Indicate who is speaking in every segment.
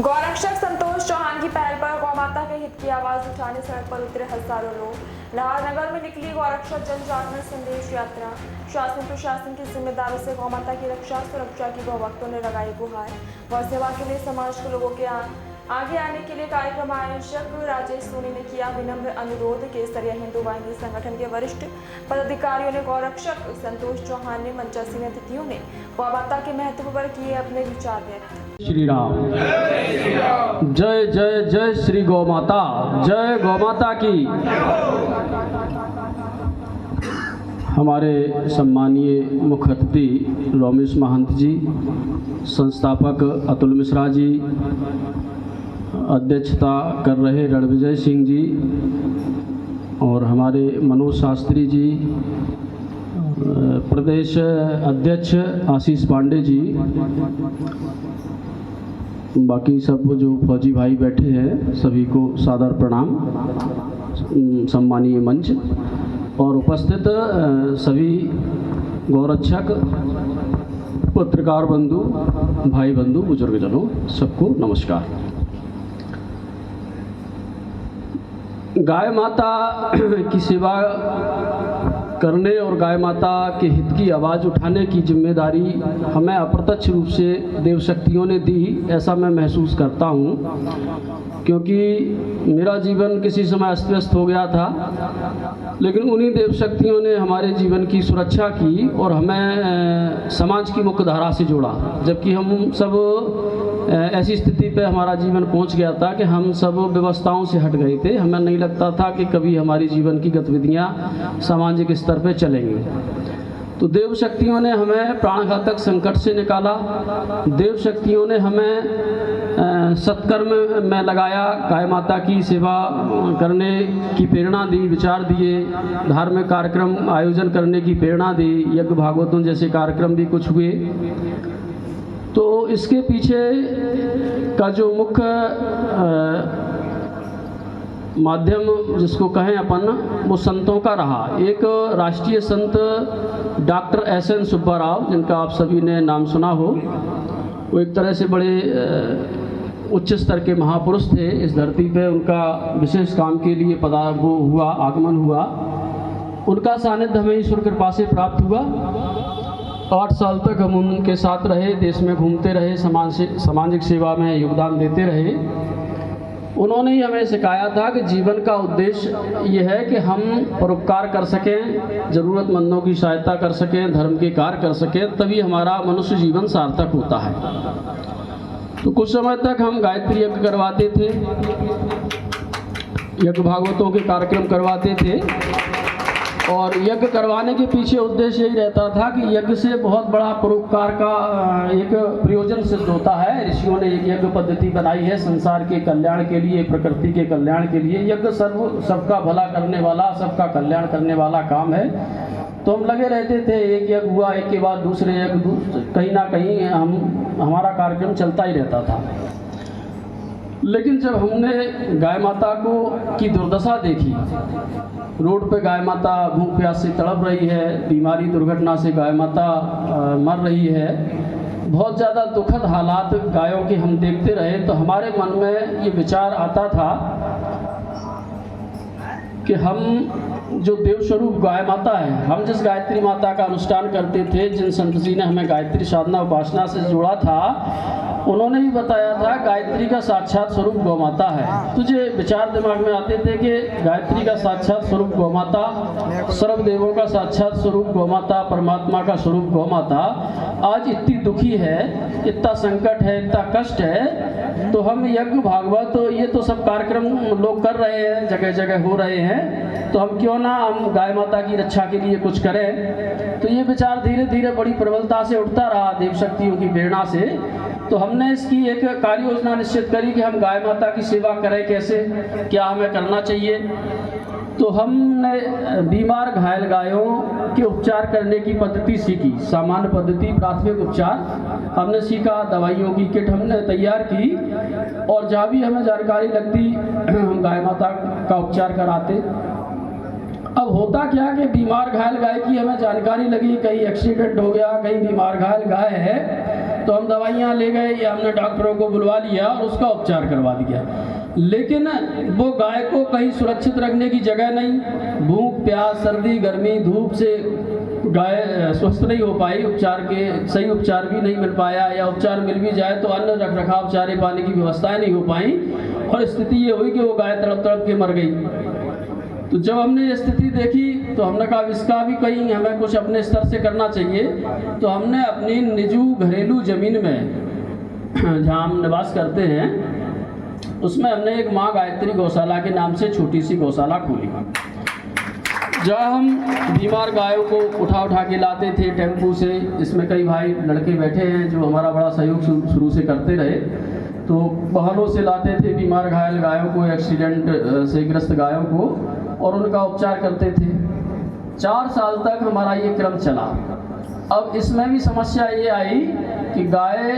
Speaker 1: गौरक्षक संतोष चौहान की पहल पर गौमाता के हित की आवाज उठाने सड़क पर उतरे हजारों लोग। नाहरनगर में निकली गौरक्षक जन जागरण संदेश यात्रा। शासन प्रशासन की जिम्मेदारी से गौमाता की रक्षा सुरक्षा की गौभक्तों ने लगाई गुहार। गौ सेवा के लिए समाज के लोगों के आगे आने के लिए कार्यक्रम आयोजक राजेश सोनी ने किया विनम्र अनुरोध। केसरिया हिंदू वाहिनी संगठन के वरिष्ठ पदाधिकारियों ने गौरक्षक संतोष चौहान ने मंचासीन अतिथियों ने गौमाता के महत्व पर किए अपने विचार व्यक्त।
Speaker 2: श्री राम जय जय जय श्री गौमाता, जय गौमाता की। हमारे सम्मानीय मुख्य अतिथि रमेश महंत जी, संस्थापक अतुल मिश्रा जी, अध्यक्षता कर रहे रणविजय सिंह जी और हमारे मनोज शास्त्री जी, प्रदेश अध्यक्ष आशीष पांडे जी, बाकी सब जो फौजी भाई बैठे हैं सभी को सादर प्रणाम, सम्मानीय मंच और उपस्थित सभी गौरक्षक, पत्रकार बंधु, भाई बंधु, बुजुर्गजनों, सबको नमस्कार। गाय माता की सेवा करने और गाय माता के हित की आवाज़ उठाने की जिम्मेदारी हमें अप्रत्यक्ष रूप से देव शक्तियों ने दी, ऐसा मैं महसूस करता हूँ, क्योंकि मेरा जीवन किसी समय अस्त व्यस्त हो गया था, लेकिन उन्हीं देव शक्तियों ने हमारे जीवन की सुरक्षा की और हमें समाज की मुख्य धारा से जोड़ा। जबकि हम सब ऐसी स्थिति पे हमारा जीवन पहुंच गया था कि हम सब व्यवस्थाओं से हट गए थे। हमें नहीं लगता था कि कभी हमारी जीवन की गतिविधियां सामाजिक स्तर पे चलेंगी। तो देव शक्तियों ने हमें प्राणघातक संकट से निकाला। देव शक्तियों ने हमें सत्कर्म में लगाया, गाय माता की सेवा करने की प्रेरणा दी, विचार दिए, धार्मिक कार्यक्रम आयोजन करने की प्रेरणा दी, यज्ञ भागवतों जैसे कार्यक्रम भी कुछ हुए। तो इसके पीछे का जो मुख्य माध्यम जिसको कहें अपन, वो संतों का रहा। एक राष्ट्रीय संत डॉक्टर एस.एन. सुब्बा राव, जिनका आप सभी ने नाम सुना हो, वो एक तरह से बड़े उच्च स्तर के महापुरुष थे इस धरती पे। उनका विशेष काम के लिए आगमन हुआ। उनका सानिध्य हमें ईश्वर कृपा से प्राप्त हुआ। 8 साल तक हम उनके साथ रहे, देश में घूमते रहे, सामाजिक सेवा में योगदान देते रहे। उन्होंने ही हमें सिखाया था कि जीवन का उद्देश्य ये है कि हम परोपकार कर सकें, ज़रूरतमंदों की सहायता कर सकें, धर्म के कार्य कर सकें, तभी हमारा मनुष्य जीवन सार्थक होता है। तो कुछ समय तक हम गायत्री यज्ञ करवाते थे, यज्ञ भागवतों के कार्यक्रम करवाते थे और यज्ञ करवाने के पीछे उद्देश्य यही रहता था कि यज्ञ से बहुत बड़ा परोपकार का एक प्रयोजन सिद्ध होता है। ऋषियों ने एक यज्ञ पद्धति बनाई है संसार के कल्याण के लिए, प्रकृति के कल्याण के लिए। यज्ञ सबका भला करने वाला, सबका कल्याण करने वाला काम है। तो हम लगे रहते थे, एक यज्ञ हुआ, एक के बाद दूसरे यज्ञ, कहीं ना कहीं हमारा कार्यक्रम चलता ही रहता था। लेकिन जब हमने गाय माता की दुर्दशा देखी, रोड पे गाय माता भूख प्यास से तड़प रही है, बीमारी दुर्घटना से गाय माता मर रही है, बहुत ज़्यादा दुखद हालात गायों के हम देखते रहे, तो हमारे मन में ये विचार आता था कि हम जो देव स्वरूप गाय माता है, हम जिस गायत्री माता का अनुष्ठान करते थे, जिन संत जी ने हमें गायत्री साधना उपासना से जोड़ा था, उन्होंने भी बताया था गायत्री का साक्षात स्वरूप गौ माता है। तुझे विचार दिमाग में आते थे कि गायत्री का साक्षात स्वरूप गौ माता, सर्वदेवों का साक्षात स्वरूप गौ माता, परमात्मा का स्वरूप गौ माता आज इतनी दुखी है, इतना संकट है, इतना कष्ट है, तो हम यज्ञ भागवत ये तो सब कार्यक्रम लोग कर रहे हैं, जगह जगह हो रहे हैं, तो हम क्यों ना हम गाय माता की रक्षा के लिए कुछ करें। तो ये विचार धीरे धीरे बड़ी प्रबलता से उठता रहा देव शक्तियों की प्रेरणा से। तो हमने इसकी एक कार्य योजना निश्चित करी कि हम गाय माता की सेवा करें, कैसे, क्या हमें करना चाहिए। तो हमने बीमार घायल गायों के उपचार करने की पद्धति सीखी, सामान्य पद्धति, प्राथमिक उपचार हमने सीखा, दवाइयों की किट हमने तैयार की और जहाँ भी हमें जानकारी लगती हम गाय माता का उपचार कराते। अब होता क्या कि बीमार घायल गाय की हमें जानकारी लगी, कहीं एक्सीडेंट हो गया, कहीं बीमार घायल गाय है, तो हम दवाइयाँ ले गए या हमने डॉक्टरों को बुलवा लिया और उसका उपचार करवा दिया, लेकिन वो गाय को कहीं सुरक्षित रखने की जगह नहीं। भूख प्यास सर्दी गर्मी धूप से गाय स्वस्थ नहीं हो पाई, उपचार के सही उपचार भी नहीं मिल पाया, या उपचार मिल भी जाए तो अन्न रख रखाव चारे पानी की व्यवस्थाएं नहीं हो पाई, और स्थिति ये हुई कि वो गाय तड़प तड़प के मर गई। तो जब हमने ये स्थिति देखी तो हमने कहा इसका भी कहीं हमें कुछ अपने स्तर से करना चाहिए। तो हमने अपनी निजी घरेलू ज़मीन में जहाँ हम निवास करते हैं उसमें हमने एक माँ गायत्री गौशाला के नाम से छोटी सी गौशाला खोली, जहाँ हम बीमार गायों को उठा के लाते थे टेम्पू से। इसमें कई भाई लड़के बैठे हैं जो हमारा बड़ा सहयोग शुरू से करते रहे। तो वाहनों से लाते थे बीमार घायल गायों को, एक्सीडेंट से ग्रस्त गायों को, और उनका उपचार करते थे। 4 साल तक हमारा ये क्रम चला। अब इसमें भी समस्या ये आई कि गाय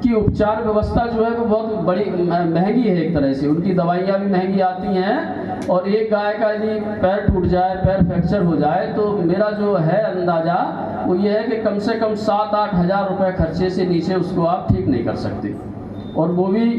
Speaker 2: की उपचार व्यवस्था जो है वो बहुत बड़ी महंगी है एक तरह से, उनकी दवाइयाँ भी महंगी आती हैं, और एक गाय का यदि पैर टूट जाए, पैर फ्रैक्चर हो जाए, तो मेरा जो है अंदाज़ा वो ये है कि कम से कम 7-8 हज़ार रुपये खर्चे से नीचे उसको आप ठीक नहीं कर सकते, और वो भी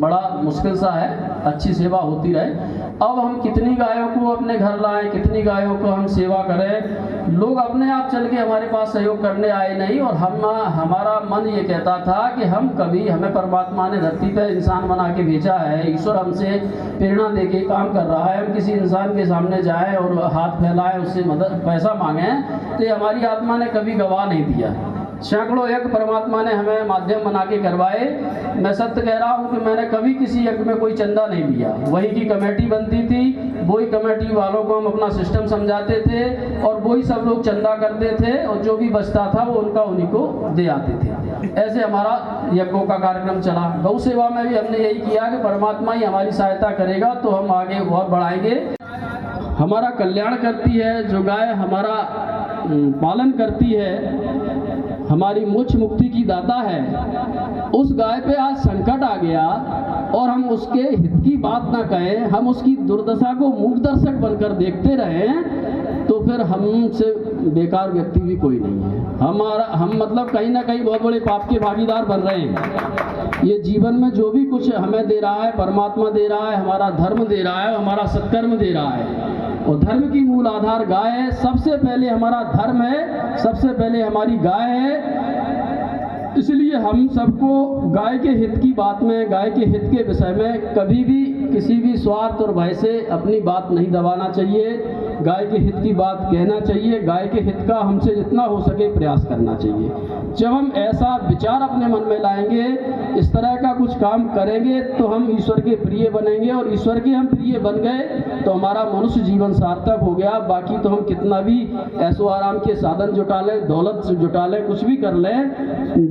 Speaker 2: बड़ा मुश्किल सा है, अच्छी सेवा होती रहे। अब हम कितनी गायों को अपने घर लाएं, कितनी गायों को हम सेवा करें। लोग अपने आप चल के हमारे पास सहयोग करने आए नहीं, और हमारा मन ये कहता था कि हमें परमात्मा ने धरती पर इंसान बना के भेजा है, ईश्वर हमसे प्रेरणा दे के काम कर रहा है। हम किसी इंसान के सामने जाएं और हाथ फैलाएं, उससे मदद पैसा मांगें, तो ये हमारी आत्मा ने कभी गवाह नहीं दिया। सैकड़ों यज्ञ परमात्मा ने हमें माध्यम बना के करवाए। मैं सत्य कह रहा हूँ कि मैंने कभी किसी यज्ञ में कोई चंदा नहीं लिया। वही की कमेटी बनती थी, वही कमेटी वालों को हम अपना सिस्टम समझाते थे, और वही सब लोग चंदा करते थे, और जो भी बचता था वो उन्हीं को दे आते थे। ऐसे हमारा यज्ञों का कार्यक्रम चला। गौ सेवा में भी हमने यही किया कि परमात्मा ही हमारी सहायता करेगा तो हम आगे और बढ़ाएंगे। हमारा कल्याण करती है जो गाय, हमारा पालन करती है, हमारी मोक्ष मुक्ति की दाता है। उस गाय पे आज संकट आ गया और हम उसके हित की बात ना कहें, हम उसकी दुर्दशा को मूक दर्शक बनकर देखते रहें, तो फिर हमसे बेकार व्यक्ति भी कोई नहीं है। हम मतलब कहीं ना कहीं बहुत बड़े पाप के भागीदार बन रहे हैं। ये जीवन में जो भी कुछ हमें दे रहा है परमात्मा दे रहा है, हमारा धर्म दे रहा है, हमारा सत्कर्म दे रहा है, और धर्म की मूल आधार गाय है। सबसे पहले हमारा धर्म है, सबसे पहले हमारी गाय है। इसलिए हम सबको गाय के हित की बात में, गाय के हित के विषय में कभी भी किसी भी स्वार्थ और भय से अपनी बात नहीं दबाना चाहिए। गाय के हित की बात कहना चाहिए, गाय के हित का हमसे जितना हो सके प्रयास करना चाहिए। जब हम ऐसा विचार अपने मन में लाएंगे, इस तरह का कुछ काम करेंगे, तो हम ईश्वर के प्रिय बनेंगे, और ईश्वर के हम प्रिय बन गए तो हमारा मनुष्य जीवन सार्थक हो गया। बाकी तो हम कितना भी ऐशो आराम के साधन जुटा लें, दौलत जुटा लें, कुछ भी कर लें,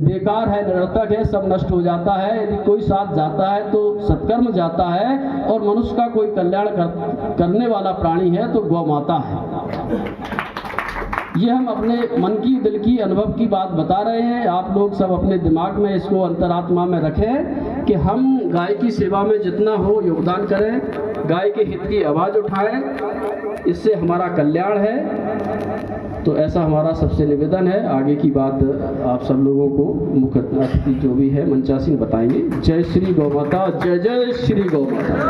Speaker 2: बेकार है, निरर्थक है, सब नष्ट हो जाता है। यदि कोई साथ जाता है तो सत्कर्म जाता है, और मनुष्य का कोई कल्याण करने वाला प्राणी है तो गौ माता है। ये हम अपने मन की दिल की अनुभव की बात बता रहे हैं। आप लोग सब अपने दिमाग में इसको अंतरात्मा में रखें कि हम गाय की सेवा में जितना हो योगदान करें, गाय के हित की आवाज़ उठाएं, इससे हमारा कल्याण है। तो ऐसा हमारा सबसे निवेदन है। आगे की बात आप सब लोगों को मुख्य अतिथि जो भी है मंचासीन बताएंगे। जय श्री गौ माता, जय जय श्री गौ माता।